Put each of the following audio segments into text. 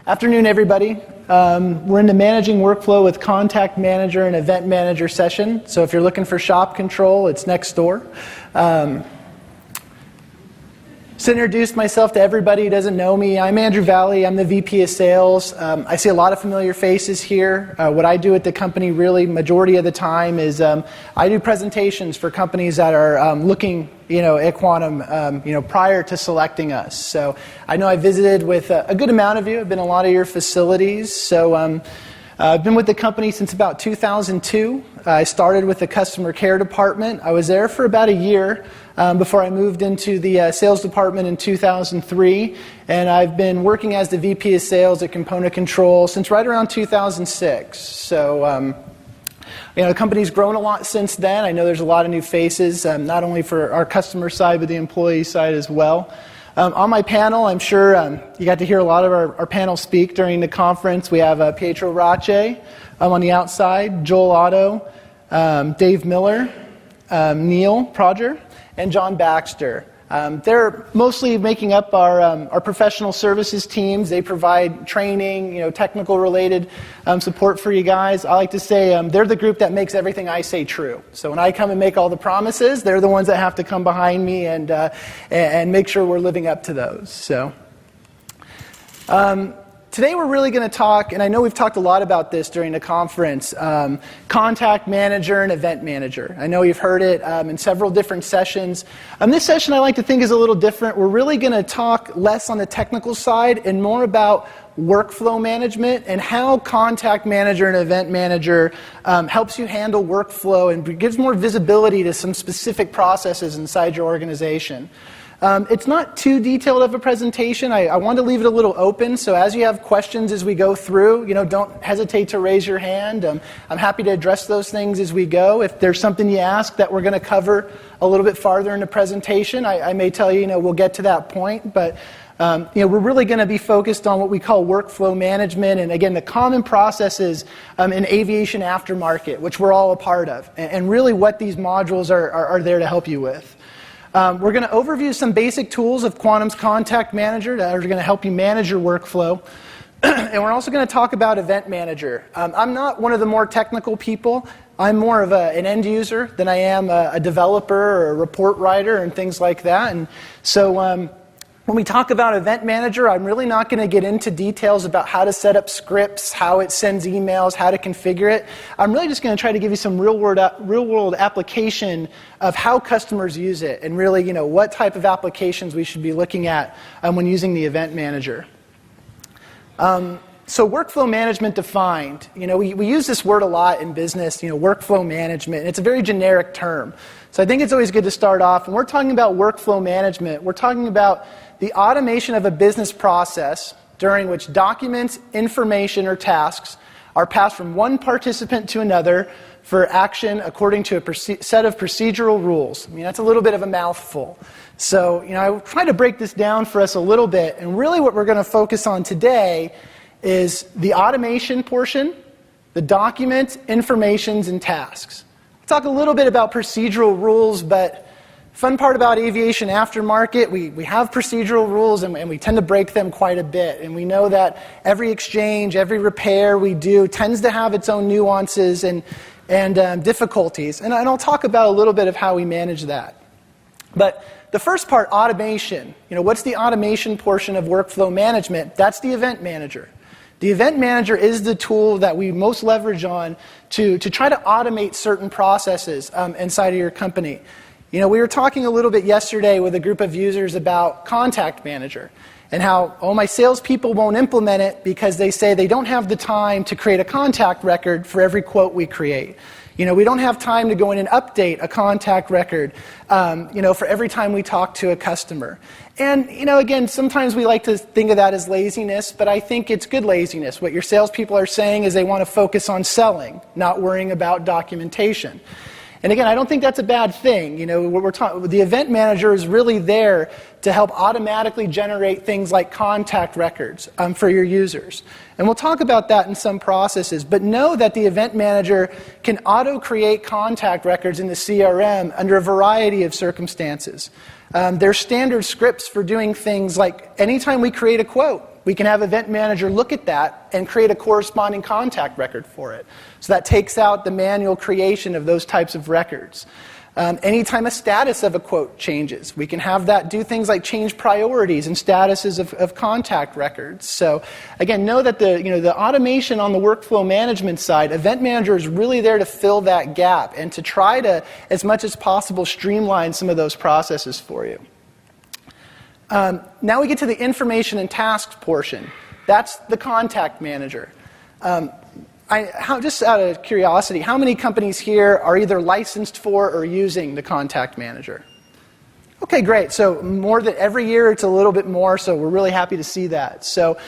Afternoon, everybody. We're in the managing workflow with contact manager and event manager session. So if you're looking for shop control, it's next door. So introduce myself to everybody who doesn't know me. I'm Andrew Valley. I'm the VP of Sales. I see a lot of familiar faces here. What I do at the company really majority of the time is I do presentations for companies that are looking at Quantum prior to selecting us. So I know I visited with a good amount of you. I've been in a lot of your facilities. So I've been with the company since about 2002. I started with the customer care department. I was there for about a year before I moved into the sales department in 2003. And I've been working as the VP of Sales at Component Control since right around 2006. So the company's grown a lot since then. I know there's a lot of new faces, not only for our customer side, but the employee side as well. On my panel, I'm sure you got to hear a lot of our panel speak during the conference. We have Pietro Race on the outside, Joel Otto, Dave Miller, Neil Proger, and John Baxter. They're mostly making up our professional services teams. They provide training, technical related support for you guys. I like to say they're the group that makes everything I say true. So when I come and make all the promises, they're the ones that have to come behind me and make sure we're living up to those. So today we're really going to talk, and I know we've talked a lot about this during the conference, contact manager and event manager. I know you've heard it in several different sessions. This session I like to think is a little different. We're really going to talk less on the technical side and more about workflow management and how contact manager and event manager helps you handle workflow and gives more visibility to some specific processes inside your organization. It's not too detailed of a presentation. I want to leave it a little open, so as you have questions as we go through, don't hesitate to raise your hand. I'm happy to address those things as we go. If there's something you ask that we're going to cover a little bit farther in the presentation, I may tell you, we'll get to that point, but we're really going to be focused on what we call workflow management, and again, the common processes in aviation aftermarket, which we're all a part of, and really what these modules are there to help you with. We're going to overview some basic tools of Quantum's Contact Manager that are going to help you manage your workflow. And we're also going to talk about Event Manager. I'm not one of the more technical people. I'm more of an end user than I am a developer or a report writer and things like that. And so when we talk about Event Manager, I'm really not going to get into details about how to set up scripts, how it sends emails, how to configure it. I'm really just going to try to give you some real-world application of how customers use it and really, what type of applications we should be looking at when using the Event Manager. So workflow management defined. We use this word a lot in business, workflow management, and it's a very generic term. So I think it's always good to start off. When we're talking about workflow management, we're talking about the automation of a business process during which documents, information, or tasks are passed from one participant to another for action according to a set of procedural rules. That's a little bit of a mouthful. So, I try to break this down for us a little bit, and really what we're going to focus on today is the automation portion, the documents, informations, and tasks. I'll talk a little bit about procedural rules, but fun part about aviation aftermarket, we have procedural rules and we tend to break them quite a bit. And we know that every exchange, every repair we do tends to have its own nuances and difficulties. And I'll talk about a little bit of how we manage that. But the first part, automation. What's the automation portion of workflow management? That's the event manager. The event manager is the tool that we most leverage on to try to automate certain processes inside of your company. We were talking a little bit yesterday with a group of users about Contact Manager and how, my salespeople won't implement it because they say they don't have the time to create a contact record for every quote we create. We don't have time to go in and update a contact record, for every time we talk to a customer. And, again, sometimes we like to think of that as laziness, but I think it's good laziness. What your salespeople are saying is they want to focus on selling, not worrying about documentation. And again, I don't think that's a bad thing. The event manager is really there to help automatically generate things like contact records for your users. And we'll talk about that in some processes. But know that the event manager can auto-create contact records in the CRM under a variety of circumstances. There's standard scripts for doing things like anytime we create a quote, we can have Event Manager look at that and create a corresponding contact record for it. So that takes out the manual creation of those types of records. Anytime a status of a quote changes, we can have that do things like change priorities and statuses of contact records. So again, know that the automation on the workflow management side, Event Manager is really there to fill that gap and to try to, as much as possible, streamline some of those processes for you. Now we get to the information and tasks portion. That's the contact manager. Just out of curiosity, how many companies here are either licensed for or using the contact manager? Okay, great. So more than every year, it's a little bit more, so we're really happy to see that. So,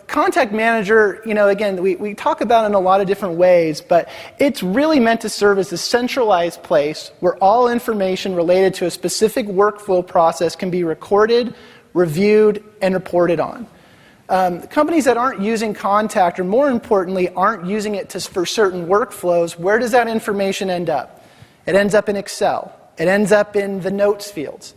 contact manager, again, we talk about it in a lot of different ways, but it's really meant to serve as a centralized place where all information related to a specific workflow process can be recorded, reviewed, and reported on. Companies that aren't using Contact, or more importantly, aren't using it for certain workflows, where does that information end up? It ends up in Excel. It ends up in the notes fields.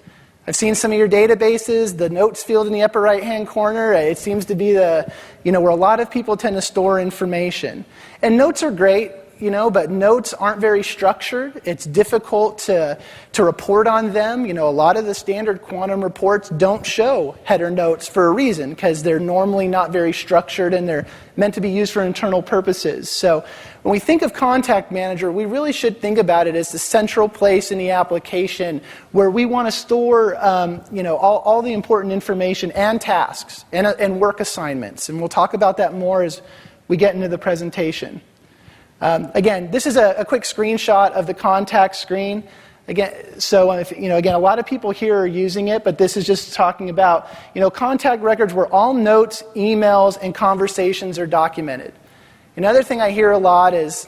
I've seen some of your databases, the notes field in the upper right-hand corner. It seems to be where a lot of people tend to store information. And notes are great. But notes aren't very structured. It's difficult to report on them. A lot of the standard quantum reports don't show header notes for a reason, because they're normally not very structured and they're meant to be used for internal purposes. So when we think of Contact Manager, we really should think about it as the central place in the application where we want to store all the important information and tasks and work assignments. And we'll talk about that more as we get into the presentation. Again, this is a quick screenshot of the contact screen. Again, so again, a lot of people here are using it, but this is just talking about contact records where all notes, emails, and conversations are documented. Another thing I hear a lot is,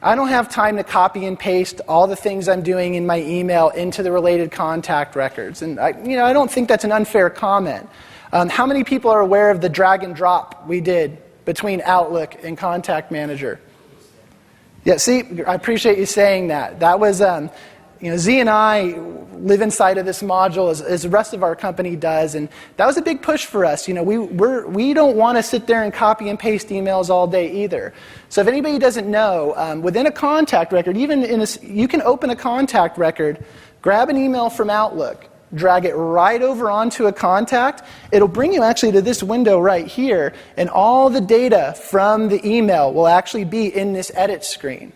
I don't have time to copy and paste all the things I'm doing in my email into the related contact records, and I don't think that's an unfair comment. How many people are aware of the drag and drop we did between Outlook and Contact Manager? Yeah, see, I appreciate you saying that. That was, Z and I live inside of this module as the rest of our company does, and that was a big push for us. We don't want to sit there and copy and paste emails all day either. So if anybody doesn't know, within a contact record, you can open a contact record, grab an email from Outlook, drag it right over onto a contact. It'll bring you actually to this window right here, and all the data from the email will actually be in this edit screen.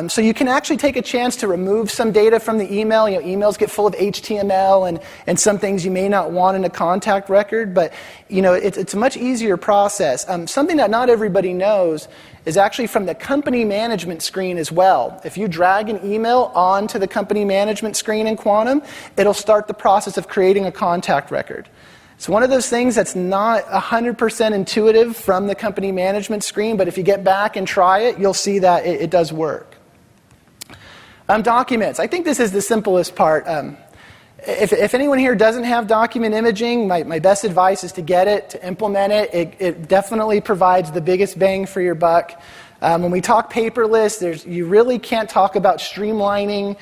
So you can actually take a chance to remove some data from the email. Emails get full of HTML and some things you may not want in a contact record, but it's a much easier process. Something that not everybody knows is actually from the company management screen as well. If you drag an email onto the company management screen in Quantum, it'll start the process of creating a contact record. It's one of those things that's not 100% intuitive from the company management screen, but if you get back and try it, you'll see that it does work. Documents. I think this is the simplest part. If anyone here doesn't have document imaging, my best advice is to get it, to implement it. It definitely provides the biggest bang for your buck. When we talk paperless, you really can't talk about streamlining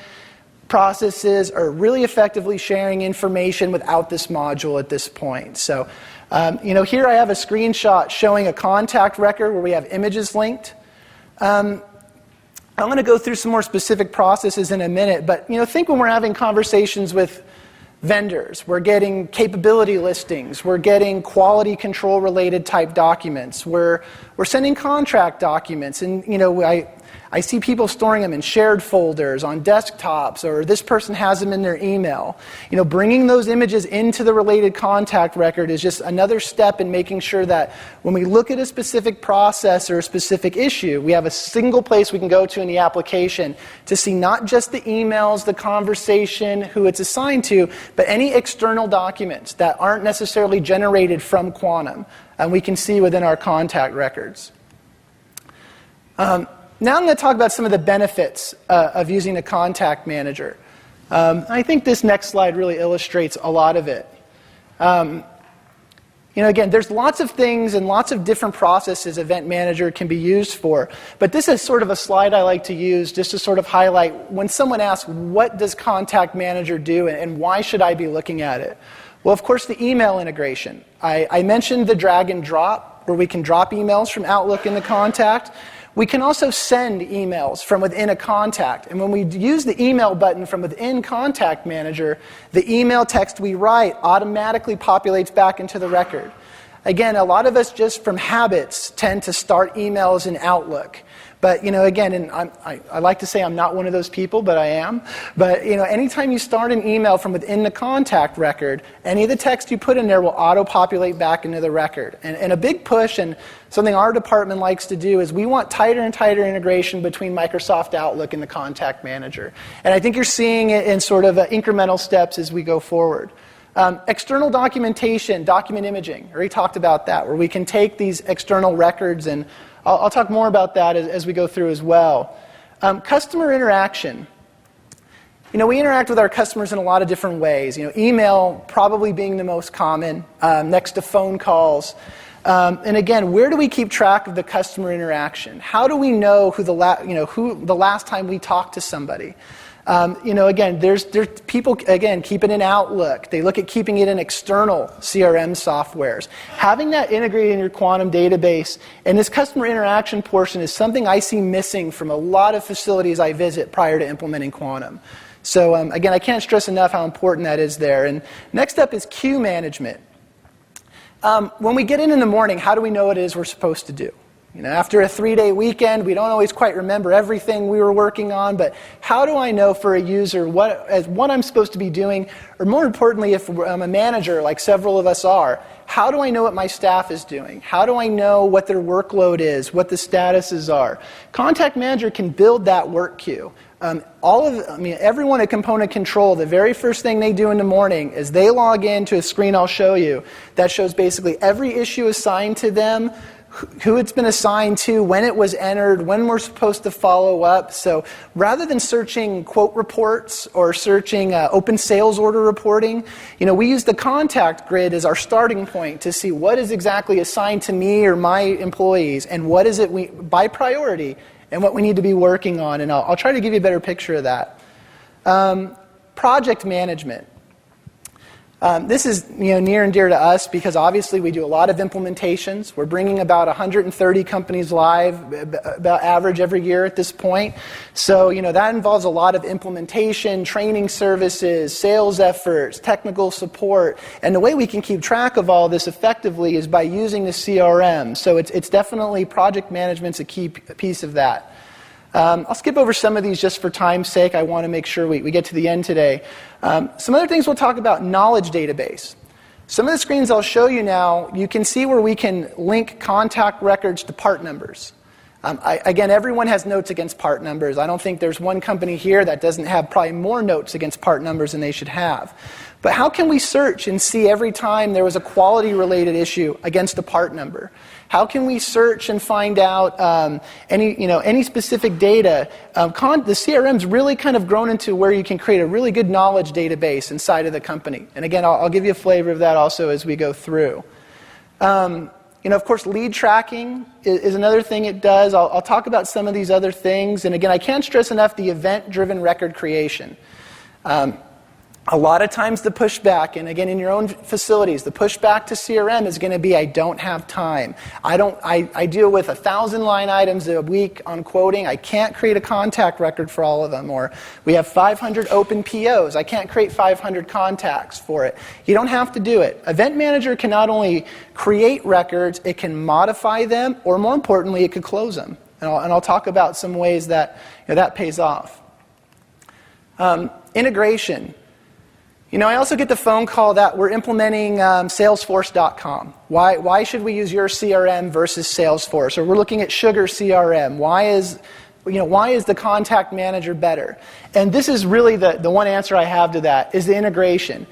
processes or really effectively sharing information without this module at this point. So, here I have a screenshot showing a contact record where we have images linked. I'm going to go through some more specific processes in a minute, but think when we're having conversations with vendors, we're getting capability listings, we're getting quality control related type documents, we're sending contract documents, and I see people storing them in shared folders, on desktops, or this person has them in their email. Bringing those images into the related contact record is just another step in making sure that when we look at a specific process or a specific issue, we have a single place we can go to in the application to see not just the emails, the conversation, who it's assigned to, but any external documents that aren't necessarily generated from Quantum, and we can see within our contact records. Now I'm going to talk about some of the benefits of using a contact manager. I think this next slide really illustrates a lot of it. Again, there's lots of things and lots of different processes Event Manager can be used for, but this is sort of a slide I like to use just to sort of highlight when someone asks, what does Contact Manager do and why should I be looking at it? Well, of course, the email integration. I mentioned the drag and drop, where we can drop emails from Outlook into Contact. We can also send emails from within a contact. And when we use the email button from within Contact Manager, the email text we write automatically populates back into the record. Again, a lot of us just from habits tend to start emails in Outlook. But, again, and I like to say I'm not one of those people, but I am. But, anytime you start an email from within the contact record, any of the text you put in there will auto-populate back into the record. And a big push, and something our department likes to do, is we want tighter and tighter integration between Microsoft Outlook and the Contact Manager. And I think you're seeing it in sort of incremental steps as we go forward. External documentation, document imaging, I already talked about that, where we can take these external records, and I'll talk more about that as we go through as well. Customer interaction. We interact with our customers in a lot of different ways. Email probably being the most common, next to phone calls. And again, where do we keep track of the customer interaction? How do we know who the last time we talked to somebody? Again, there's people, again, keep it in Outlook. They look at keeping it in external CRM softwares. Having that integrated in your Quantum database, and this customer interaction portion is something I see missing from a lot of facilities I visit prior to implementing Quantum. So again, I can't stress enough how important that is there. And next up is queue management. When we get in the morning, how do we know what it is we're supposed to do? After a 3-day weekend, we don't always quite remember everything we were working on, but how do I know for a user what I'm supposed to be doing? Or more importantly, if I'm a manager, like several of us are, how do I know what my staff is doing? How do I know what their workload is, what the statuses are? Contact Manager can build that work queue. Everyone at Component Control, the very first thing they do in the morning is they log into a screen I'll show you that shows basically every issue assigned to them, who it's been assigned to, when it was entered, when we're supposed to follow up. So rather than searching quote reports or searching open sales order reporting, we use the contact grid as our starting point to see what is exactly assigned to me or my employees, and what is it by priority, and what we need to be working on. And I'll try to give you a better picture of that. Project management. This is near and dear to us because obviously we do a lot of implementations. We're bringing about 130 companies live, about average every year at this point. So that involves a lot of implementation, training services, sales efforts, technical support. And the way we can keep track of all this effectively is by using the CRM. So it's definitely project management's a key piece of that. I'll skip over some of these just for time's sake. I want to make sure we get to the end today. Some other things we'll talk about: knowledge database. Some of the screens I'll show you now, you can see where we can link contact records to part numbers. Again, everyone has notes against part numbers. I don't think there's one company here that doesn't have probably more notes against part numbers than they should have. But how can we search and see every time there was a quality-related issue against a part number? How can we search and find out any specific data? The CRM's really kind of grown into where you can create a really good knowledge database inside of the company. And again, I'll give you a flavor of that also as we go through. Of course, lead tracking is another thing it does. I'll talk about some of these other things. And again, I can't stress enough the event-driven record creation. A lot of times the pushback, and again in your own facilities, the pushback to CRM is going to be, I don't have time. I deal with 1,000 line items a week on quoting. I can't create a contact record for all of them. Or we have 500 open POs. I can't create 500 contacts for it. You don't have to do it. Event Manager can not only create records, it can modify them, or more importantly, it could close them. And I'll talk about some ways that that pays off. Integration. I also get the phone call that we're implementing Salesforce.com. Why should we use your CRM versus Salesforce? Or we're looking at Sugar CRM. Why is the contact manager better? And this is really the one answer I have to that, is the integration.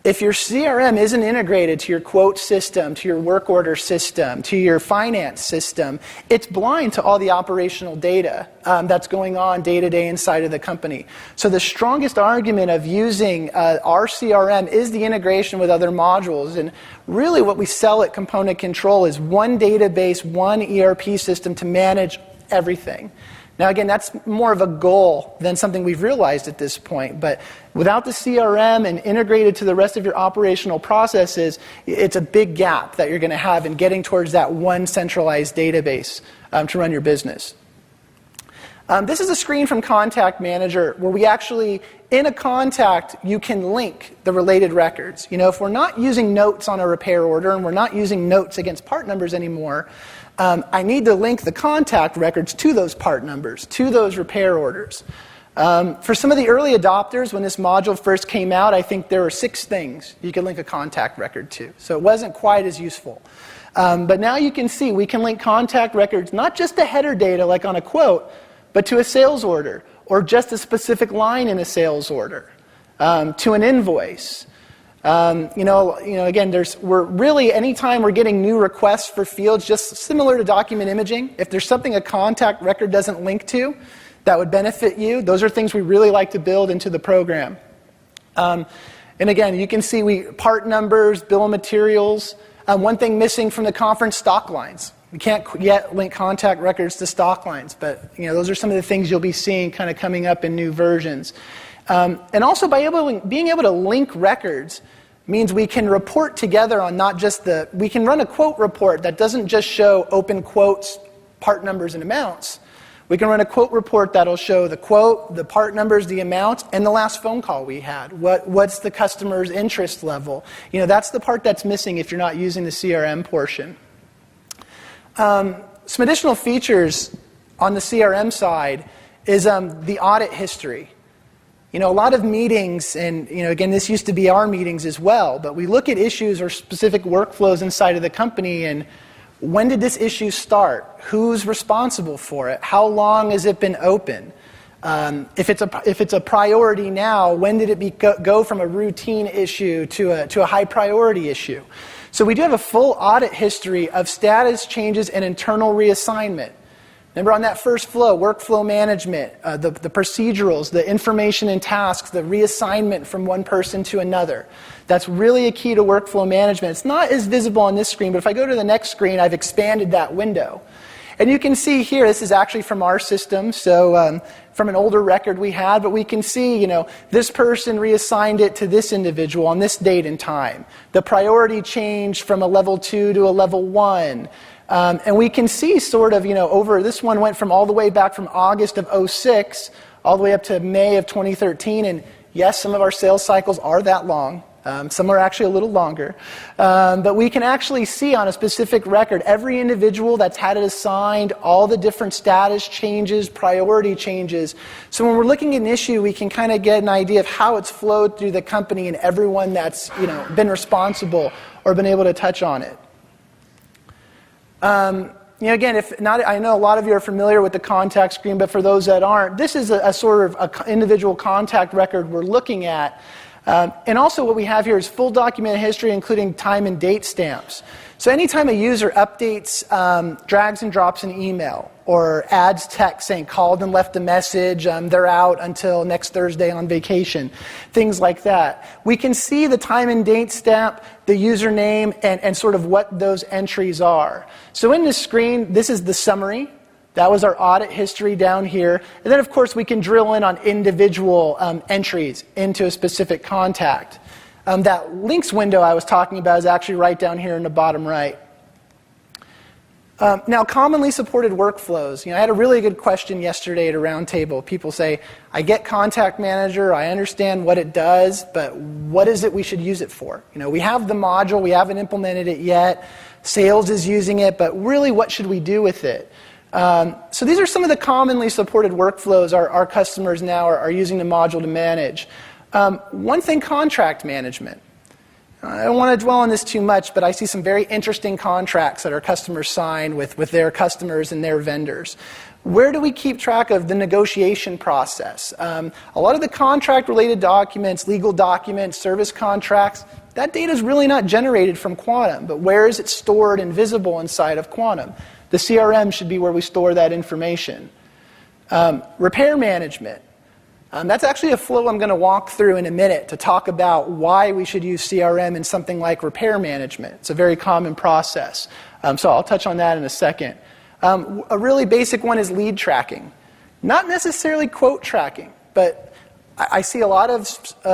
If your CRM isn't integrated to your quote system, to your work order system, to your finance system, it's blind to all the operational data that's going on day to day inside of the company. So the strongest argument of using our CRM is the integration with other modules. And really what we sell at Component Control is one database, one ERP system to manage everything. Now again, that's more of a goal than something we've realized at this point, but without the CRM and integrated to the rest of your operational processes, it's a big gap that you're going to have in getting towards that one centralized database to run your business. This is a screen from Contact Manager where we actually, in a contact, you can link the related records. You know, if we're not using notes on a repair order and we're not using notes against part numbers anymore, I need to link the contact records to those part numbers, to those repair orders. For some of the early adopters, when this module first came out, I think there were 6 things you could link a contact record to. So it wasn't quite as useful. But now you can see we can link contact records, not just to header data like on a quote, but to a sales order, or just a specific line in a sales order, to an invoice. Again, we're really, anytime we're getting new requests for fields, just similar to document imaging, if there's something a contact record doesn't link to that would benefit you, those are things we really like to build into the program. And again, you can see part numbers, bill of materials. One thing missing from the conference, stock lines. We can't yet link contact records to stock lines, but those are some of the things you'll be seeing kind of coming up in new versions. And also being able to link records means we can report together on not just we can run a quote report that doesn't just show open quotes, part numbers, and amounts. We can run a quote report that'll show the quote, the part numbers, the amount, and the last phone call we had. What's the customer's interest level? That's the part that's missing if you're not using the CRM portion. Some additional features on the CRM side is the audit history. A lot of meetings, and again, this used to be our meetings as well, but we look at issues or specific workflows inside of the company, and when did this issue start? Who's responsible for it? How long has it been open? If it's a priority now, when did it go from a routine issue to a high priority issue? So we do have a full audit history of status changes and internal reassignment. Remember on that first flow, workflow management, the procedurals, the information and tasks, the reassignment from one person to another. That's really a key to workflow management. It's not as visible on this screen, but if I go to the next screen, I've expanded that window. And you can see here, this is actually from our system, so from an older record we had, but we can see, this person reassigned it to this individual on this date and time. The priority changed from a level 2 to a level 1. And we can see sort of, over, this one went from all the way back from August of 2006 all the way up to May of 2013. And yes, some of our sales cycles are that long. Some are actually a little longer. But we can actually see on a specific record every individual that's had it assigned, all the different status changes, priority changes. So when we're looking at an issue, we can kind of get an idea of how it's flowed through the company and everyone that's been responsible or been able to touch on it. Again, I know a lot of you are familiar with the contact screen, but for those that aren't, this is a sort of an individual contact record we're looking at. And also what we have here is full document history, including time and date stamps. So anytime a user updates, drags and drops an email, or adds text saying called and left a message, they're out until next Thursday on vacation, things like that. We can see the time and date stamp, the username, and sort of what those entries are. So in this screen, this is the summary. That was our audit history down here. And then, of course, we can drill in on individual entries into a specific contact. That links window I was talking about is actually right down here in the bottom right. Now, commonly supported workflows. I had a really good question yesterday at a roundtable. People say, I get Contact Manager, I understand what it does, but what is it we should use it for? We have the module, we haven't implemented it yet. Sales is using it, but really what should we do with it? So these are some of the commonly supported workflows our customers now are using the module to manage. One thing, contract management. I don't want to dwell on this too much, but I see some very interesting contracts that our customers sign with their customers and their vendors. Where do we keep track of the negotiation process? A lot of the contract-related documents, legal documents, service contracts, that data is really not generated from Quantum, but where is it stored and visible inside of Quantum? The CRM should be where we store that information. Repair management. That's actually a flow I'm going to walk through in a minute to talk about why we should use CRM in something like repair management. It's a very common process. So I'll touch on that in a second. A really basic one is lead tracking. Not necessarily quote tracking, but I see a lot of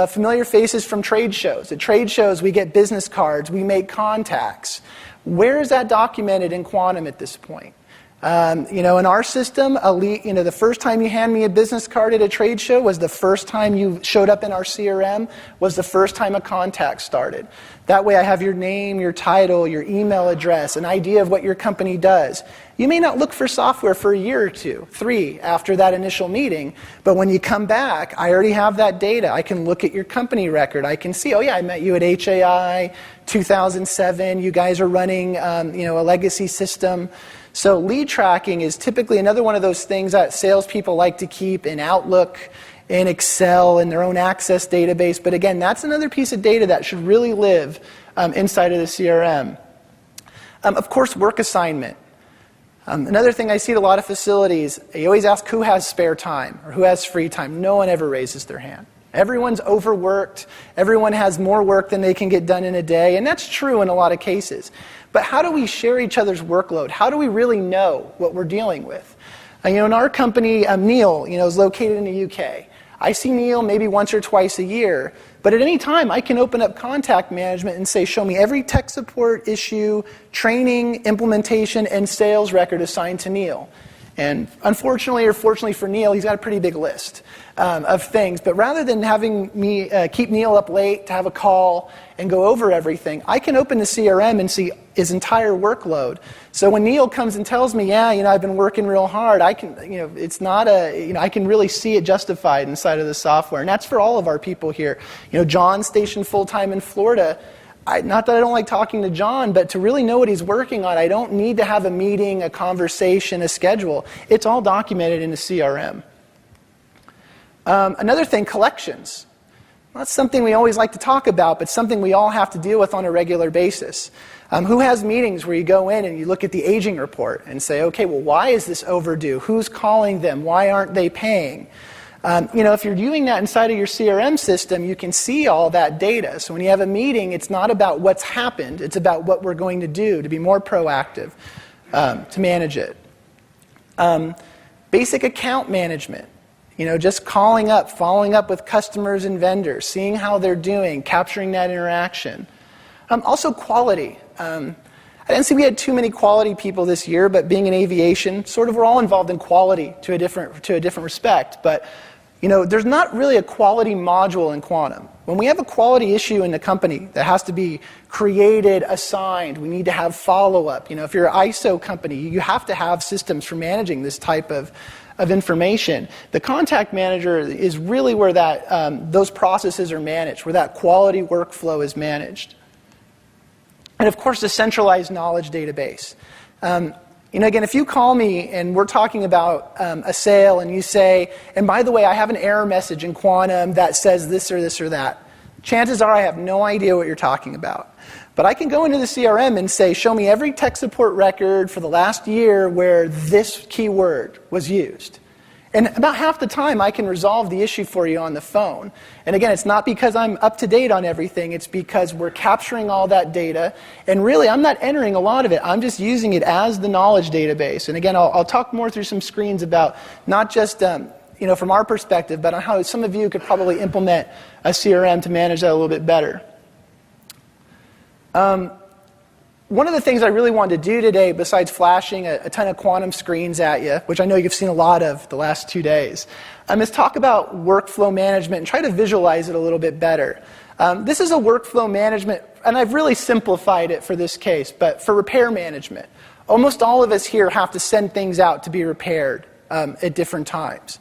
familiar faces from trade shows. At trade shows, we get business cards, we make contacts. Where is that documented in Quantum at this point? In our system, the first time you hand me a business card at a trade show was the first time you showed up in our CRM, was the first time a contact started. That way I have your name, your title, your email address, an idea of what your company does. You may not look for software for a year or two, 3 after that initial meeting, but when you come back, I already have that data. I can look at your company record. I can see, oh yeah, I met you at HAI, 2007. You guys are running a legacy system. So lead tracking is typically another one of those things that salespeople like to keep in Outlook, in Excel, in their own Access database. But again, that's another piece of data that should really live inside of the CRM. Of course, work assignment. Another thing I see at a lot of facilities, you always ask who has spare time or who has free time. No one ever raises their hand. Everyone's overworked. Everyone has more work than they can get done in a day, and that's true in a lot of cases. But how do we share each other's workload? How do we really know what we're dealing with? In our company, Neil, is located in the UK. I see Neil maybe once or twice a year, but at any time I can open up contact management and say, show me every tech support issue, training, implementation, and sales record assigned to Neil. And unfortunately or fortunately for Neil, he's got a pretty big list of things. But rather than having me keep Neil up late to have a call and go over everything, I can open the CRM and see his entire workload. So when Neil comes and tells me, yeah, I've been working real hard, I can, it's not I can really see it justified inside of the software. And that's for all of our people here. John's stationed full-time in Florida. Not that I don't like talking to John, but to really know what he's working on, I don't need to have a meeting, a conversation, a schedule. It's all documented in the CRM. Another thing, collections. Not something we always like to talk about, but something we all have to deal with on a regular basis. Who has meetings where you go in and you look at the aging report and say, okay, well, why is this overdue? Who's calling them? Why aren't they paying? If you're doing that inside of your CRM system, you can see all that data. So when you have a meeting, it's not about what's happened. It's about what we're going to do to be more proactive, to manage it. Basic account management. Just calling up, following up with customers and vendors, seeing how they're doing, capturing that interaction. Also quality. I didn't see we had too many quality people this year, but being in aviation, we're all involved in quality to a different respect. But there's not really a quality module in Quantum. When we have a quality issue in the company that has to be created, assigned, we need to have follow-up. If you're an ISO company, you have to have systems for managing this type of information. The contact manager is really where those processes are managed, where that quality workflow is managed. And of course, the centralized knowledge database. Again, if you call me and we're talking about a sale and you say, and by the way, I have an error message in Quantum that says this or this or that, chances are I have no idea what you're talking about. But I can go into the CRM and say, show me every tech support record for the last year where this keyword was used. And about half the time, I can resolve the issue for you on the phone. And again, it's not because I'm up to date on everything. It's because we're capturing all that data. And really, I'm not entering a lot of it. I'm just using it as the knowledge database. And again, I'll talk more through some screens about not just from our perspective, but on how some of you could probably implement a CRM to manage that a little bit better. One of the things I really wanted to do today, besides flashing a ton of Quantum screens at you, which I know you've seen a lot of the last 2 days, is talk about workflow management and try to visualize it a little bit better. This is a workflow management, and I've really simplified it for this case, but for repair management. Almost all of us here have to send things out to be repaired at different times.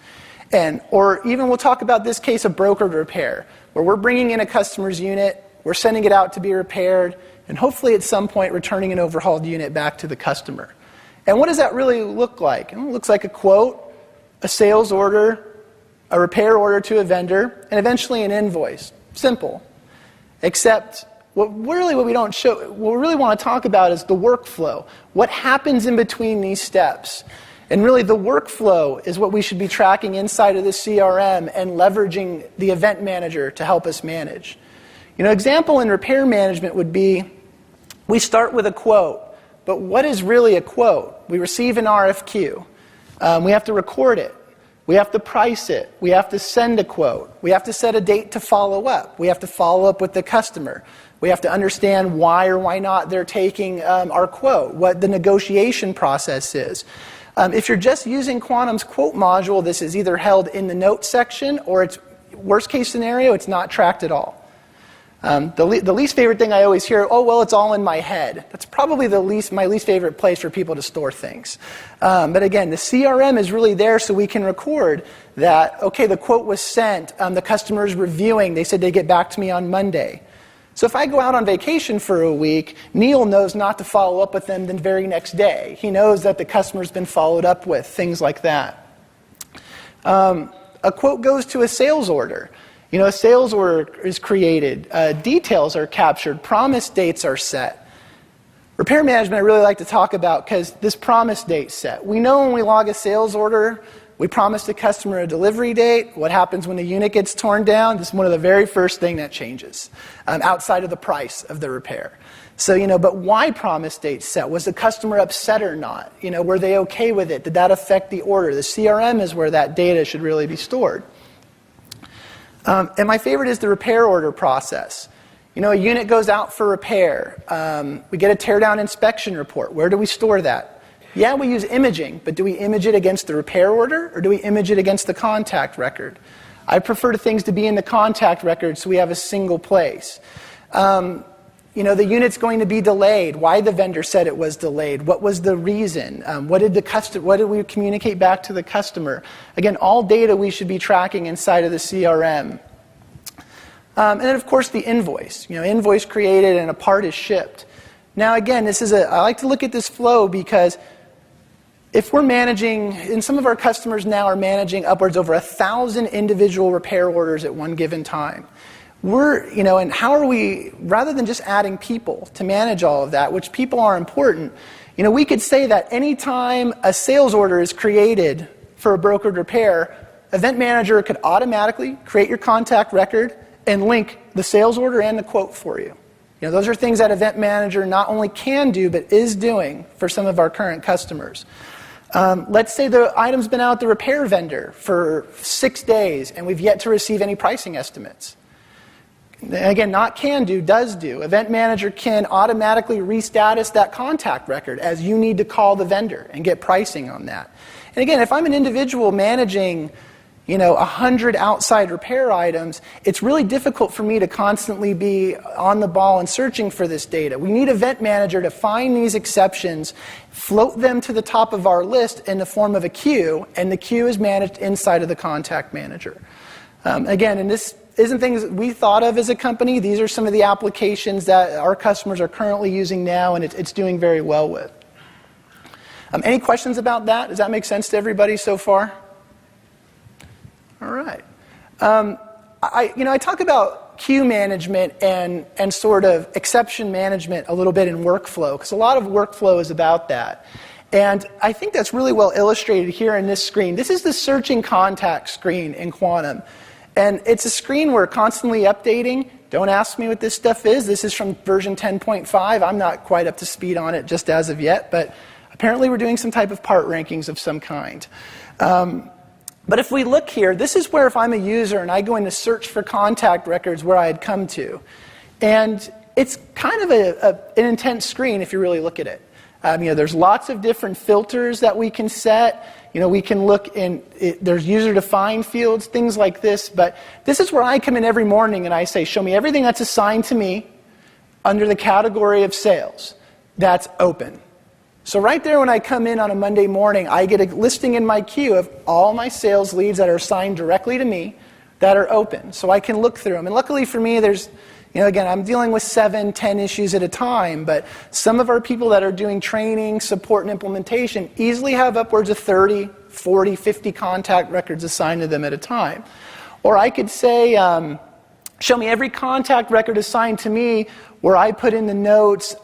Or even we'll talk about this case of brokered repair, where we're bringing in a customer's unit, we're sending it out to be repaired, and hopefully at some point returning an overhauled unit back to the customer. And what does that really look like? It looks like a quote, a sales order, a repair order to a vendor, and eventually an invoice. Simple. Except what we really want to talk about is the workflow. What happens in between these steps? And really the workflow is what we should be tracking inside of the CRM and leveraging the event manager to help us manage. Example in repair management would be, we start with a quote, but what is really a quote? We receive an RFQ. We have to record it. We have to price it. We have to send a quote. We have to set a date to follow up. We have to follow up with the customer. We have to understand why or why not they're taking our quote, what the negotiation process is. If you're just using Quantum's quote module, this is either held in the notes section, or it's worst case scenario, it's not tracked at all. The least favorite thing I always hear, oh, well, it's all in my head. That's probably my least favorite place for people to store things. But again, the CRM is really there so we can record that, okay, the quote was sent, the customer's reviewing, they said they'd get back to me on Monday. So if I go out on vacation for a week, Neil knows not to follow up with them the very next day. He knows that the customer's been followed up with, things like that. A quote goes to a sales order. A sales order is created, details are captured, promise dates are set. Repair management I really like to talk about because this promise date set. We know when we log a sales order, we promise the customer a delivery date. What happens when the unit gets torn down? This is one of the very first things that changes outside of the price of the repair. So, but why promise date set? Was the customer upset or not? Were they okay with it? Did that affect the order? The CRM is where that data should really be stored. And my favorite is the repair order process. A unit goes out for repair. We get a teardown inspection report. Where do we store that? Yeah, we use imaging, but do we image it against the repair order, or do we image it against the contact record? I prefer things to be in the contact record so we have a single place. The unit's going to be delayed. Why the vendor said it was delayed? What was the reason? What did we communicate back to the customer? Again, all data we should be tracking inside of the CRM. And then, of course, the invoice. Invoice created and a part is shipped. Now, again, I like to look at this flow because if we're managing, and some of our customers now are managing upwards over 1,000 individual repair orders at one given time. And how are we, rather than just adding people to manage all of that, which people are important, we could say that anytime a sales order is created for a brokered repair, Event Manager could automatically create your contact record and link the sales order and the quote for you. Those are things that Event Manager not only can do, but is doing for some of our current customers. Let's say the item's been out at the repair vendor for 6 days and we've yet to receive any pricing estimates. Again, not can do, does do. Event Manager can automatically restatus that contact record as you need to call the vendor and get pricing on that. And again, if I'm an individual managing 100 outside repair items, it's really difficult for me to constantly be on the ball and searching for this data. We need Event Manager to find these exceptions, float them to the top of our list in the form of a queue, and the queue is managed inside of the Contact Manager. Again, and this isn't things we thought of as a company. These are some of the applications that our customers are currently using now, and it's doing very well with. Any questions about that? Does that make sense to everybody so far? All right. I talk about queue management and sort of exception management a little bit in workflow, because a lot of workflow is about that. And I think that's really well illustrated here in this screen. This is the searching contact screen in Quantum. And it's a screen we're constantly updating. Don't ask me what this stuff is. This is from version 10.5. I'm not quite up to speed on it just as of yet, but apparently we're doing some type of part rankings of some kind. But if we look here, this is where if I'm a user and I go in to search for contact records where I had come to. And it's kind of an intense screen if you really look at it. There's lots of different filters that we can set. We can look in, there's user-defined fields, things like this. But this is where I come in every morning and I say, show me everything that's assigned to me under the category of sales that's open. So right there when I come in on a Monday morning, I get a listing in my queue of all my sales leads that are assigned directly to me that are open. So I can look through them. And luckily for me, there's, again, I'm dealing with 7, 10 issues at a time, but some of our people that are doing training, support, and implementation easily have upwards of 30, 40, 50 contact records assigned to them at a time. Or I could say, show me every contact record assigned to me where I put in the notes,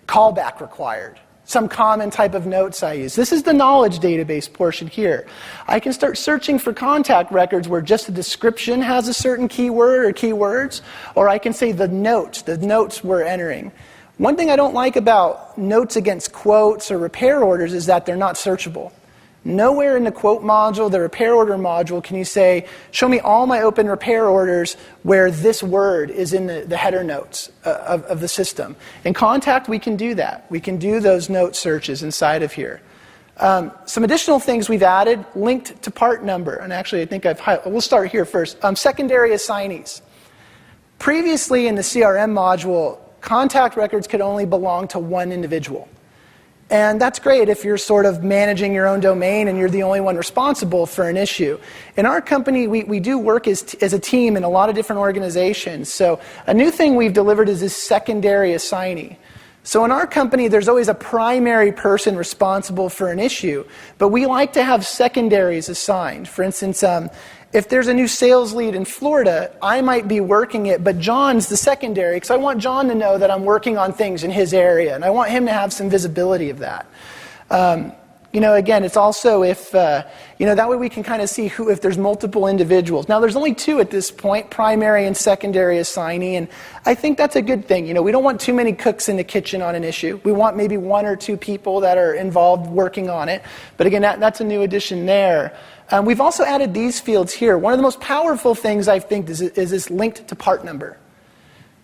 callback required, some common type of notes I use. This is the knowledge database portion here. I can start searching for contact records where just the description has a certain keyword or keywords, or I can say the notes we're entering. One thing I don't like about notes against quotes or repair orders is that they're not searchable. Nowhere in the quote module, the repair order module, can you say, show me all my open repair orders where this word is in the header notes of the system. In Contact, we can do that. We can do those note searches inside of here. Some additional things we've added, linked to part number. And actually, I think we'll start here first. Secondary assignees. Previously in the CRM module, contact records could only belong to one individual. And that's great if you're sort of managing your own domain and you're the only one responsible for an issue. In our company, we do work as a team in a lot of different organizations. So a new thing we've delivered is this secondary assignee. So in our company, there's always a primary person responsible for an issue, but we like to have secondaries assigned. For instance, if there's a new sales lead in Florida, I might be working it, but John's the secondary because I want John to know that I'm working on things in his area, and I want him to have some visibility of that. Again, it's also if, that way we can kind of see if there's multiple individuals. Now, there's only two at this point, primary and secondary assignee, and I think that's a good thing. We don't want too many cooks in the kitchen on an issue. We want maybe one or two people that are involved working on it. But again, that's a new addition there. We've also added these fields here. One of the most powerful things I think is this linked to part number.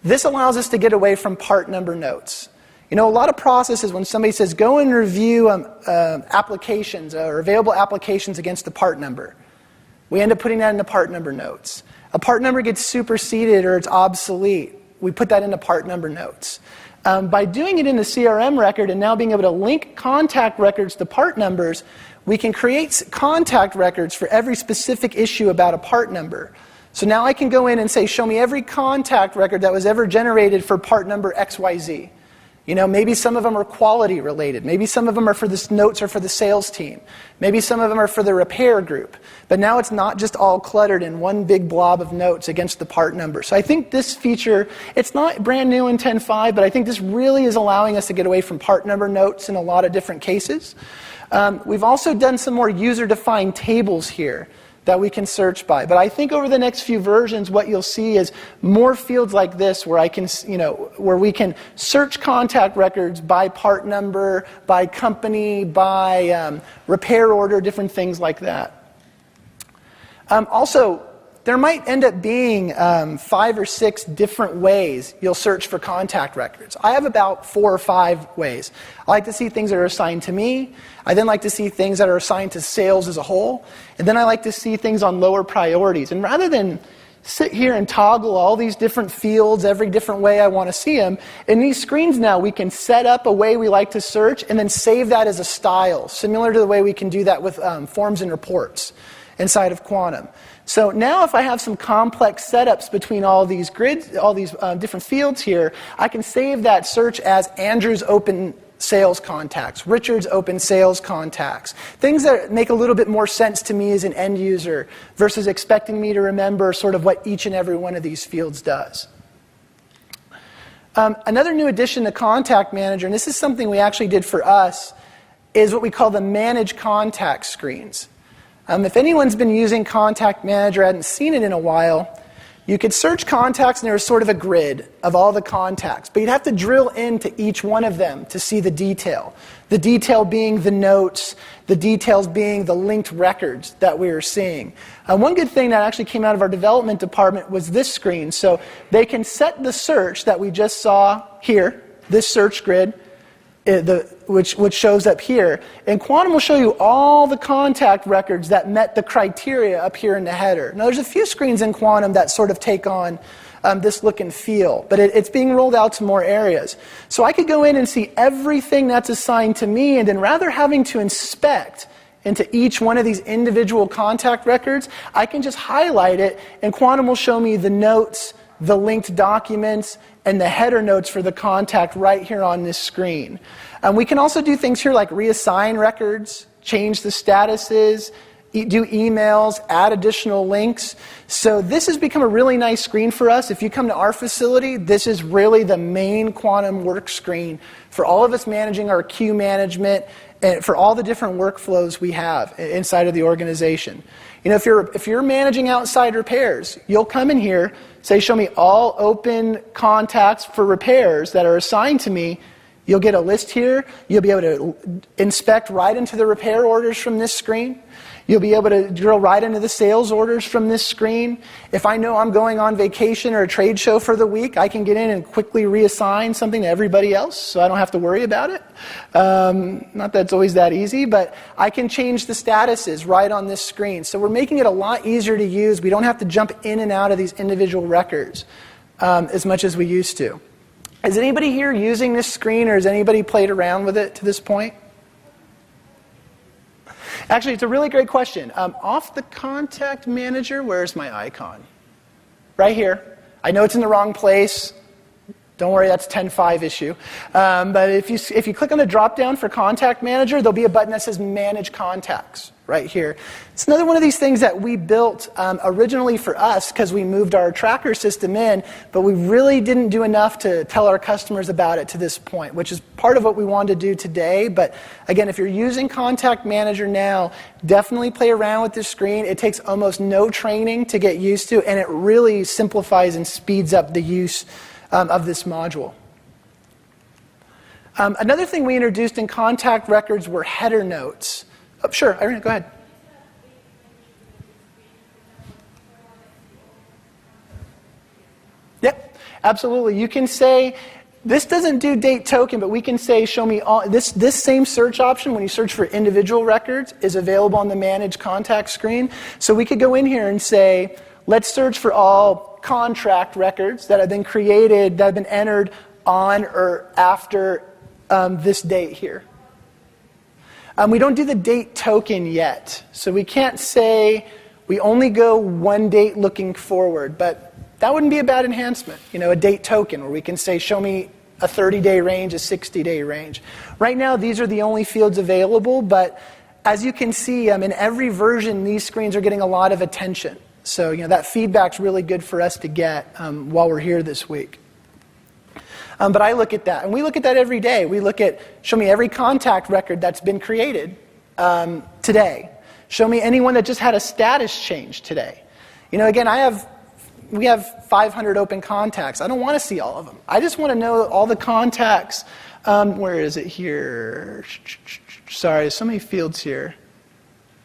This allows us to get away from part number notes. A lot of processes when somebody says, go and review applications or available applications against the part number. We end up putting that in the part number notes. A part number gets superseded or it's obsolete. We put that in the part number notes. By doing it in the CRM record and now being able to link contact records to part numbers, we can create contact records for every specific issue about a part number. So now I can go in and say, show me every contact record that was ever generated for part number XYZ. Maybe some of them are quality related. Maybe some of them are for the notes or for the sales team. Maybe some of them are for the repair group. But now it's not just all cluttered in one big blob of notes against the part number. So I think this feature, it's not brand new in 10.5, but I think this really is allowing us to get away from part number notes in a lot of different cases. We've also done some more user-defined tables here that we can search by. But I think over the next few versions, what you'll see is more fields like this where where we can search contact records by part number, by company, by repair order, different things like that. Also, there might end up being 5 or 6 different ways you'll search for contact records. I have about 4 or 5 ways. I like to see things that are assigned to me. I then like to see things that are assigned to sales as a whole. And then I like to see things on lower priorities. And rather than sit here and toggle all these different fields every different way I want to see them, in these screens now we can set up a way we like to search and then save that as a style, similar to the way we can do that with forms and reports inside of Quantum. So now if I have some complex setups between all these grids, all these different fields here, I can save that search as Andrew's open sales contacts, Richard's open sales contacts, things that make a little bit more sense to me as an end user versus expecting me to remember sort of what each and every one of these fields does. Another new addition to Contact Manager, and this is something we actually did for us, is what we call the Manage Contact screens. If anyone's been using Contact Manager, hadn't seen it in a while, you could search contacts and there's sort of a grid of all the contacts, but you'd have to drill into each one of them to see the detail. The detail being the notes, the details being the linked records that we were seeing. One good thing that actually came out of our development department was this screen. So they can set the search that we just saw here, this search grid, which shows up here. And Quantum will show you all the contact records that met the criteria up here in the header. Now there's a few screens in Quantum that sort of take on this look and feel, but it's being rolled out to more areas. So I could go in and see everything that's assigned to me, and then rather having to inspect into each one of these individual contact records, I can just highlight it, and Quantum will show me the notes, the linked documents, and the header notes for the contact right here on this screen. We can also do things here like reassign records, change the statuses, do emails, add additional links. So this has become a really nice screen for us. If you come to our facility, this is really the main Quantum work screen for all of us managing our queue management and for all the different workflows we have inside of the organization. If you're managing outside repairs, you'll come in here, say, show me all open contacts for repairs that are assigned to me, You'll get a list here. You'll be able to inspect right into the repair orders from this screen. You'll be able to drill right into the sales orders from this screen. If I know I'm going on vacation or a trade show for the week, I can get in and quickly reassign something to everybody else so I don't have to worry about it. Not that it's always that easy, but I can change the statuses right on this screen. So we're making it a lot easier to use. We don't have to jump in and out of these individual records as much as we used to. Is anybody here using this screen, or has anybody played around with it to this point? Actually, it's a really great question. Off the contact manager, where's my icon? Right here. I know it's in the wrong place. Don't worry, that's a 10.5 issue. But if you click on the drop-down for Contact Manager, there'll be a button that says Manage Contacts right here. It's another one of these things that we built originally for us because we moved our tracker system in, but we really didn't do enough to tell our customers about it to this point, which is part of what we wanted to do today. But again, if you're using Contact Manager now, definitely play around with this screen. It takes almost no training to get used to, and it really simplifies and speeds up the use of this module. Another thing we introduced in contact records were header notes. Oh, sure, Irene, go ahead. Yep, absolutely. You can say, this doesn't do date token, but we can say, show me all, this same search option when you search for individual records is available on the Manage Contact screen. So we could go in here and say, let's search for all contract records that have been created, that have been entered on or after this date here. We don't do the date token yet, so we can't say we only go one date looking forward, but that wouldn't be a bad enhancement, a date token where we can say, show me a 30-day range, a 60-day range. Right now, these are the only fields available, but as you can see, in every version, these screens are getting a lot of attention. So, that feedback's really good for us to get while we're here this week. But I look at that, and we look at that every day. We look at, show me every contact record that's been created today. Show me anyone that just had a status change today. Again, we have 500 open contacts. I don't want to see all of them. I just want to know all the contacts. Where is it here? Sorry, so many fields here.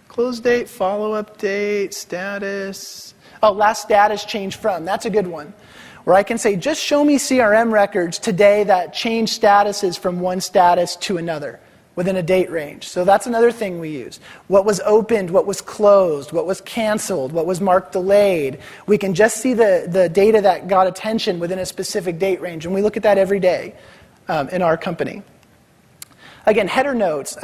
Close date, follow-up date, status. Oh, last status change from. That's a good one. Where I can say, just show me CRM records today that change statuses from one status to another within a date range. So that's another thing we use. What was opened, what was closed, what was canceled, what was marked delayed. We can just see the data that got attention within a specific date range, and we look at that every day in our company. Again, header notes.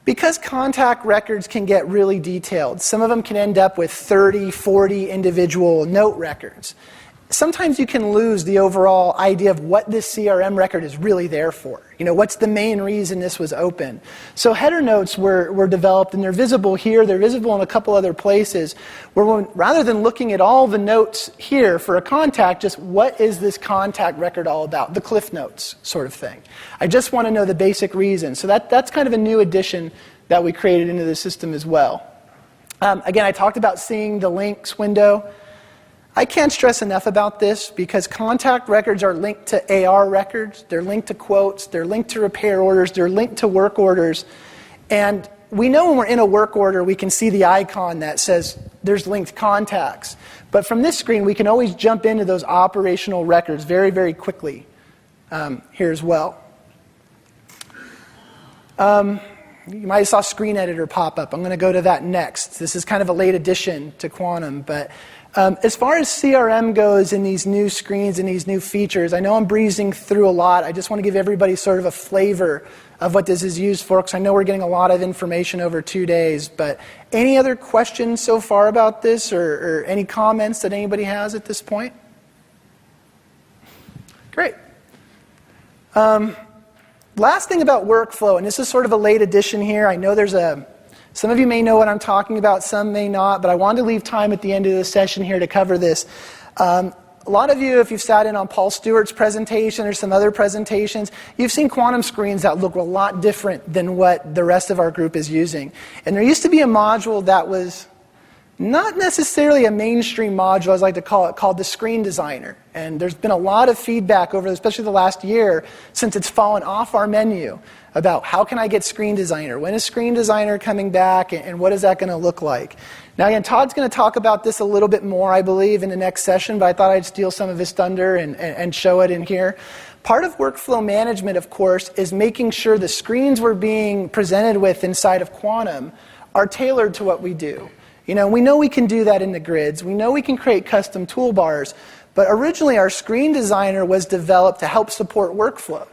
Because contact records can get really detailed, some of them can end up with 30, 40 individual note records. Sometimes you can lose the overall idea of what this CRM record is really there for. What's the main reason this was open? So header notes were developed, and they're visible here. They're visible in a couple other places, where rather than looking at all the notes here for a contact, just what is this contact record all about? The Cliff Notes sort of thing. I just want to know the basic reason. So that's kind of a new addition that we created into the system as well. Again, I talked about seeing the links window. I can't stress enough about this because contact records are linked to AR records, they're linked to quotes, they're linked to repair orders, they're linked to work orders. And we know when we're in a work order, we can see the icon that says there's linked contacts. But from this screen, we can always jump into those operational records very, very quickly here as well. You might have saw Screen Editor pop up. I'm going to go to that next. This is kind of a late addition to Quantum, but as far as CRM goes in these new screens and these new features, I know I'm breezing through a lot. I just want to give everybody sort of a flavor of what this is used for, because I know we're getting a lot of information over 2 days. But any other questions so far about this, or any comments that anybody has at this point? Great. Last thing about workflow, and this is sort of a late addition here. I know some of you may know what I'm talking about, some may not, but I wanted to leave time at the end of the session here to cover this. A lot of you, if you've sat in on Paul Stewart's presentation or some other presentations, you've seen Quantum screens that look a lot different than what the rest of our group is using. And there used to be a module that was not necessarily a mainstream module, as I like to call it, called the Screen Designer. And there's been a lot of feedback over, especially the last year, since it's fallen off our menu, about how can I get Screen Designer? When is Screen Designer coming back, and what is that going to look like? Now again, Todd's going to talk about this a little bit more, I believe, in the next session, but I thought I'd steal some of his thunder and show it in here. Part of workflow management, of course, is making sure the screens we're being presented with inside of Quantum are tailored to what we do. We know we can do that in the grids. We know we can create custom toolbars. But originally, our Screen Designer was developed to help support workflow.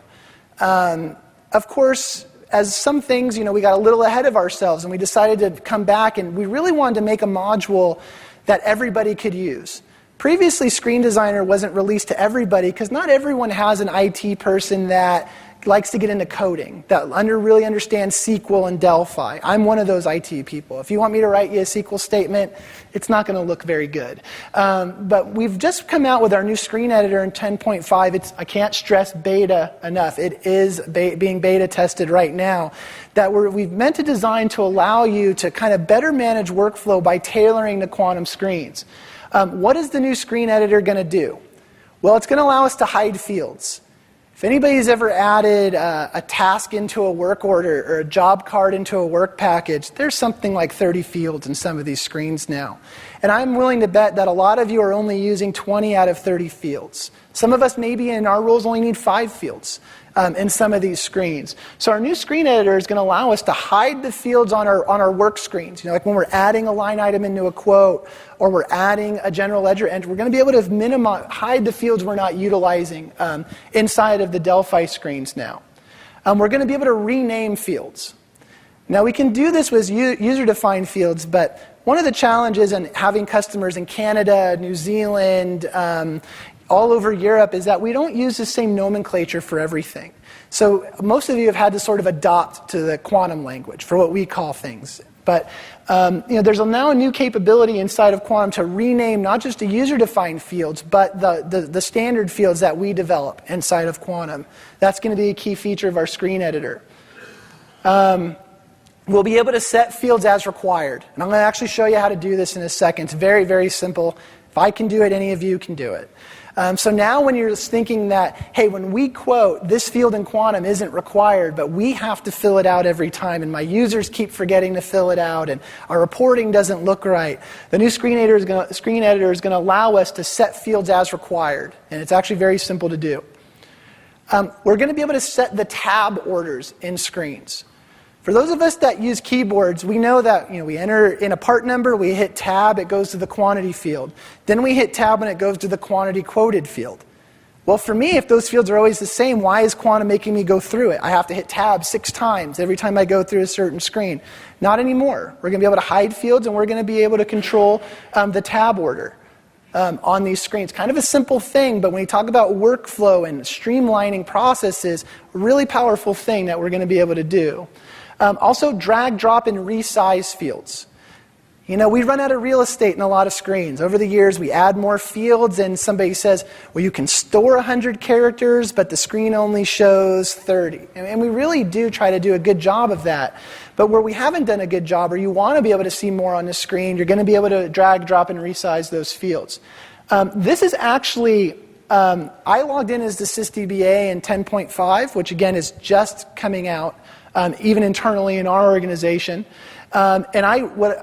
Of course, as some things, we got a little ahead of ourselves, and we decided to come back, and we really wanted to make a module that everybody could use. Previously, Screen Designer wasn't released to everybody because not everyone has an IT person that likes to get into coding, that really understands SQL and Delphi. I'm one of those IT people. If you want me to write you a SQL statement, it's not going to look very good. But we've just come out with our new screen editor in 10.5. I can't stress beta enough. It is being beta tested right now. That we've meant to design to allow you to kind of better manage workflow by tailoring the Quantum screens. What is the new screen editor going to do? Well, it's going to allow us to hide fields. If anybody's ever added a task into a work order or a job card into a work package, there's something like 30 fields in some of these screens now. And I'm willing to bet that a lot of you are only using 20 out of 30 fields. Some of us maybe in our roles only need 5 fields in some of these screens. So our new screen editor is going to allow us to hide the fields on our work screens. Like when we're adding a line item into a quote, or we're adding a general ledger entry, we're going to be able to hide the fields we're not utilizing inside of the Delphi screens now. We're going to be able to rename fields. Now we can do this with user-defined fields, but one of the challenges in having customers in Canada, New Zealand, all over Europe is that we don't use the same nomenclature for everything. So most of you have had to sort of adopt to the Quantum language for what we call things. But there's now a new capability inside of Quantum to rename not just the user-defined fields, but the standard fields that we develop inside of Quantum. That's going to be a key feature of our screen editor. We'll be able to set fields as required. And I'm going to actually show you how to do this in a second. It's very, very simple. If I can do it, any of you can do it. So now when you're thinking that, hey, when we quote, this field in Quantum isn't required, but we have to fill it out every time, and my users keep forgetting to fill it out, and our reporting doesn't look right, the new screen editor is going to allow us to set fields as required. And it's actually very simple to do. We're going to be able to set the tab orders in screens. For those of us that use keyboards, we know that we enter in a part number, we hit tab, it goes to the quantity field. Then we hit tab and it goes to the quantity quoted field. Well, for me, if those fields are always the same, why is Quantum making me go through it? I have to hit tab 6 times every time I go through a certain screen. Not anymore. We're going to be able to hide fields, and we're going to be able to control the tab order on these screens. Kind of a simple thing, but when you talk about workflow and streamlining processes, a really powerful thing that we're going to be able to do. Also, drag, drop, and resize fields. We run out of real estate in a lot of screens. Over the years, we add more fields, and somebody says, well, you can store 100 characters, but the screen only shows 30. And we really do try to do a good job of that. But where we haven't done a good job, or you want to be able to see more on the screen, you're going to be able to drag, drop, and resize those fields. This is actually, I logged in as the SysDBA in 10.5, which again is just coming out. Even internally in our organization. And I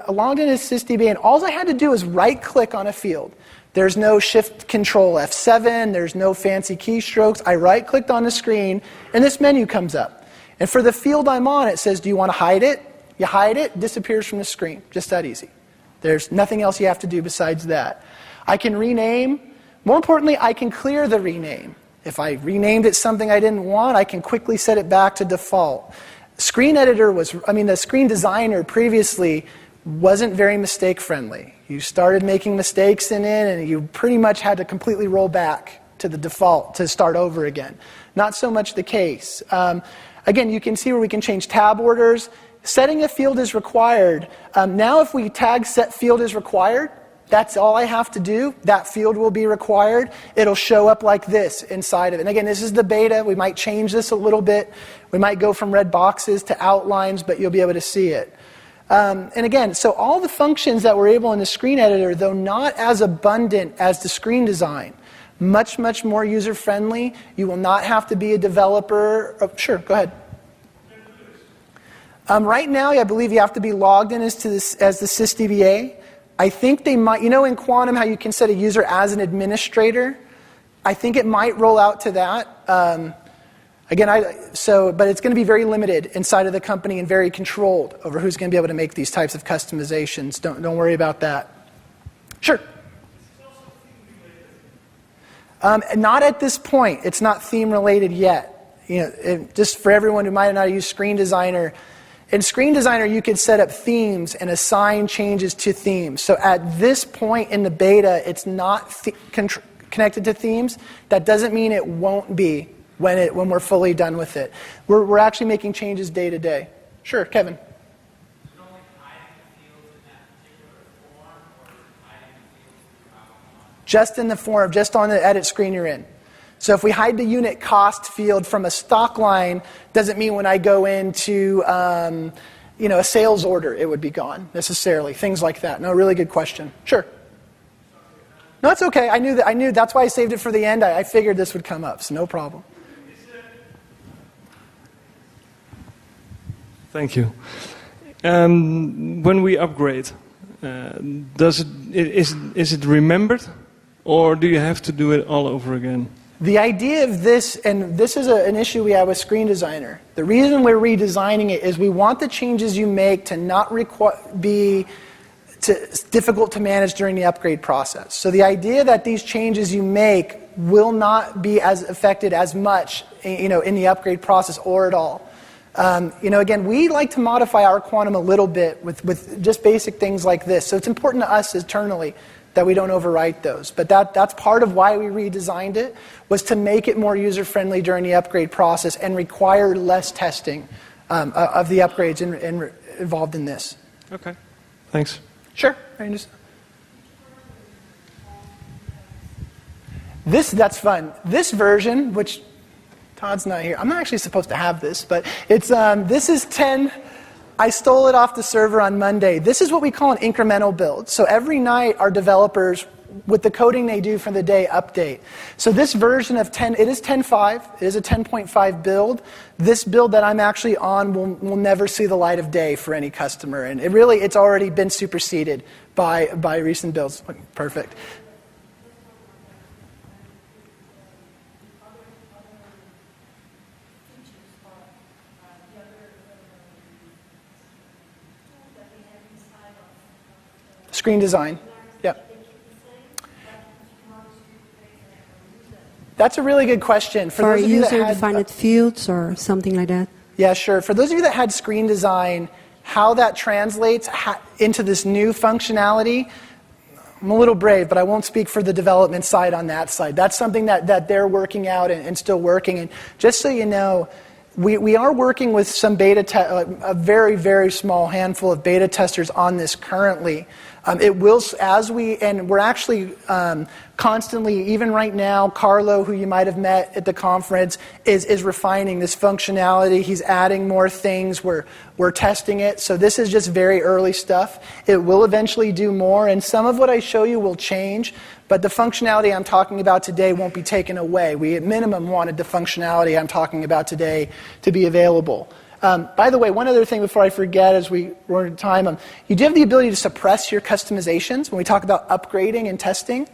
logged in as SysDBA, and all I had to do was right-click on a field. There's no Shift-Control F7, there's no fancy keystrokes. I right-clicked on the screen, and this menu comes up. And for the field I'm on, it says, do you want to hide it? You hide it, it disappears from the screen. Just that easy. There's nothing else you have to do besides that. I can rename. More importantly, I can clear the rename. If I renamed it something I didn't want, I can quickly set it back to default. The Screen Designer previously wasn't very mistake friendly. You started making mistakes in it, and you pretty much had to completely roll back to the default to start over again. Not so much the case. Again, you can see where we can change tab orders. Setting a field is required. Now if we tag set field is required, that's all I have to do. That field will be required. It'll show up like this inside of it. And again, this is the beta. We might change this a little bit. We might go from red boxes to outlines, but you'll be able to see it. And again, so all the functions that we're able in the screen editor, though not as abundant as the screen design, much, much more user-friendly. You will not have to be a developer. Oh, sure, go ahead. Right now, I believe you have to be logged in as the SysDBA. I think they might, in Quantum how you can set a user as an administrator. I think it might roll out to that. But it's going to be very limited inside of the company and very controlled over who's going to be able to make these types of customizations. Don't worry about that. Sure. Not at this point. It's not theme related yet. Just for everyone who might not use Screen Designer. In Screen Designer, you could set up themes and assign changes to themes. So at this point in the beta, it's not connected to themes. That doesn't mean it won't be when we're fully done with it. We're actually making changes day to day. Sure, Kevin. Just in the form, just on the edit screen you're in. So if we hide the unit cost field from a stock line, doesn't mean when I go into a sales order, it would be gone necessarily. Things like that. No, really good question. Sure. No, it's okay. I knew that's why I saved it for the end. I figured this would come up, so no problem. Thank you. When we upgrade, is it remembered, or do you have to do it all over again? The idea of this, and this is an issue we have with Screen Designer. The reason we're redesigning it is we want the changes you make to not be difficult to manage during the upgrade process. So the idea that these changes you make will not be as affected as much, in the upgrade process or at all. Again, we like to modify our Quantum a little bit with just basic things like this. So it's important to us internally that we don't overwrite those. But that's part of why we redesigned it, was to make it more user-friendly during the upgrade process and require less testing of the upgrades involved in this. Okay, thanks. Sure. That's fun. This version, which Todd's not here. I'm not actually supposed to have this, but this is 10. I stole it off the server on Monday. This is what we call an incremental build. So every night our developers, with the coding they do for the day, update. So this version of 10, it is 10.5. It is a 10.5 build. This build that I'm actually on will never see the light of day for any customer. And it's already been superseded by recent builds. Perfect. Screen design. Yeah. That's a really good question. For user-defined fields or something like that? Yeah, sure. For those of you that had screen design, how that translates into this new functionality, I'm a little brave, but I won't speak for the development side on that side. That's something that they're working out and still working. And just so you know, we are working with some a very, very small handful of beta testers on this currently. It will, and we're actually constantly, even right now, Carlo, who you might have met at the conference, is refining this functionality. He's adding more things. We're testing it. So this is just very early stuff. It will eventually do more, and some of what I show you will change, but the functionality I'm talking about today won't be taken away. We, at minimum, wanted the functionality I'm talking about today to be available. By the way, one other thing before I forget as we run out of time, you do have the ability to suppress your customizations when we talk about upgrading and testing.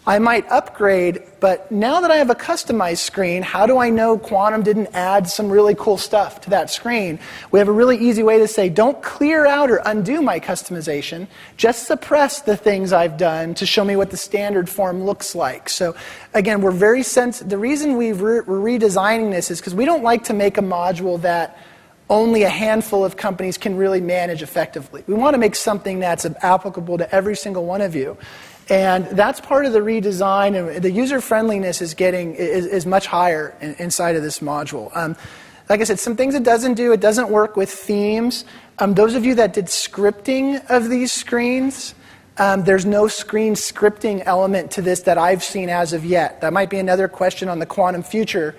I might upgrade, but now that I have a customized screen, how do I know Quantum didn't add some really cool stuff to that screen? We have a really easy way to say, don't clear out or undo my customization, just suppress the things I've done to show me what the standard form looks like. So again, we're very the reason we're redesigning this is because we don't like to make a module that only a handful of companies can really manage effectively. We want to make something that's applicable to every single one of you. And that's part of the redesign, and the user friendliness is much higher inside of this module. Like I said, some things it doesn't work with themes. Those of you that did scripting of these screens, there's no screen scripting element to this that I've seen as of yet. That might be another question on the Quantum Future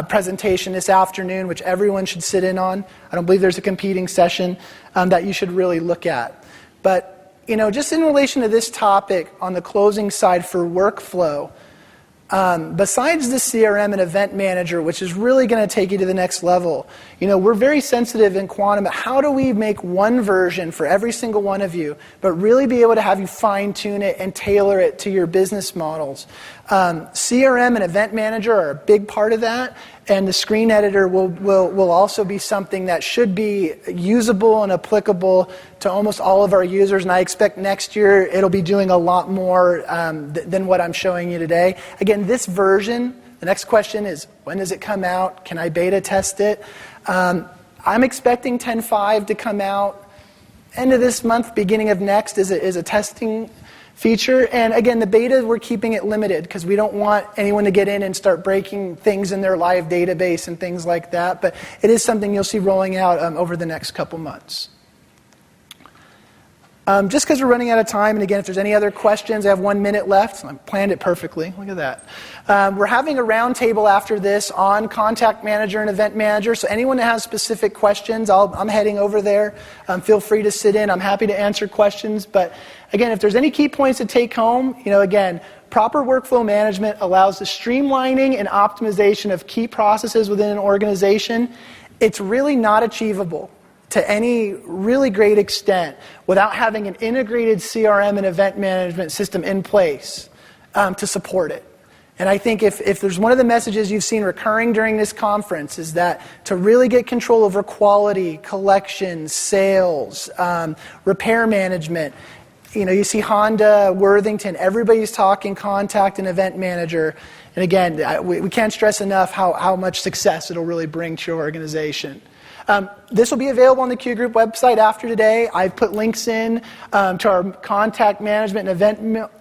presentation this afternoon, which everyone should sit in on. I don't believe there's a competing session that you should really look at. But, just in relation to this topic on the closing side for workflow, besides the CRM and event manager, which is really going to take you to the next level, we're very sensitive in Quantum at how do we make one version for every single one of you, but really be able to have you fine-tune it and tailor it to your business models. CRM and event manager are a big part of that, and the screen editor will also be something that should be usable and applicable to almost all of our users, and I expect next year it'll be doing a lot more than what I'm showing you today. Again, this version, the next question is, when does it come out? Can I beta test it? I'm expecting 10.5 to come out end of this month, beginning of next is a testing feature. And again, the beta, we're keeping it limited because we don't want anyone to get in and start breaking things in their live database and things like that. But it is something you'll see rolling out over the next couple months. Just because we're running out of time, and again, if there's any other questions, I have 1 minute left. I planned it perfectly. Look at that. We're having a roundtable after this on Contact Manager and Event Manager. So anyone that has specific questions, I'm heading over there. Feel free to sit in. I'm happy to answer questions. But again, if there's any key points to take home, again, proper workflow management allows the streamlining and optimization of key processes within an organization. It's really not achievable to any really great extent without having an integrated CRM and event management system in place to support it. And I think if there's one of the messages you've seen recurring during this conference is that to really get control over quality, collections, sales, repair management, you see Honda, Worthington, everybody's talking contact and event manager. And again, we can't stress enough how much success it'll really bring to your organization. This will be available on the Q Group website after today. I've put links in to our contact management and event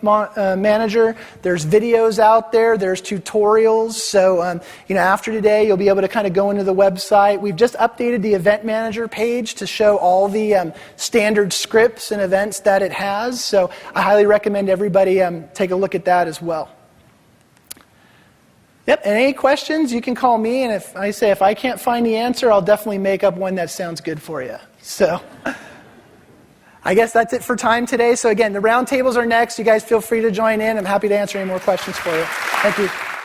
manager. There's videos out there. There's tutorials. So, after today, you'll be able to kind of go into the website. We've just updated the event manager page to show all the standard scripts and events that it has. So I highly recommend everybody take a look at that as well. Yep, and any questions, you can call me, and if I can't find the answer, I'll definitely make up one that sounds good for you. So, I guess that's it for time today. So again, the roundtables are next. You guys feel free to join in. I'm happy to answer any more questions for you. Thank you.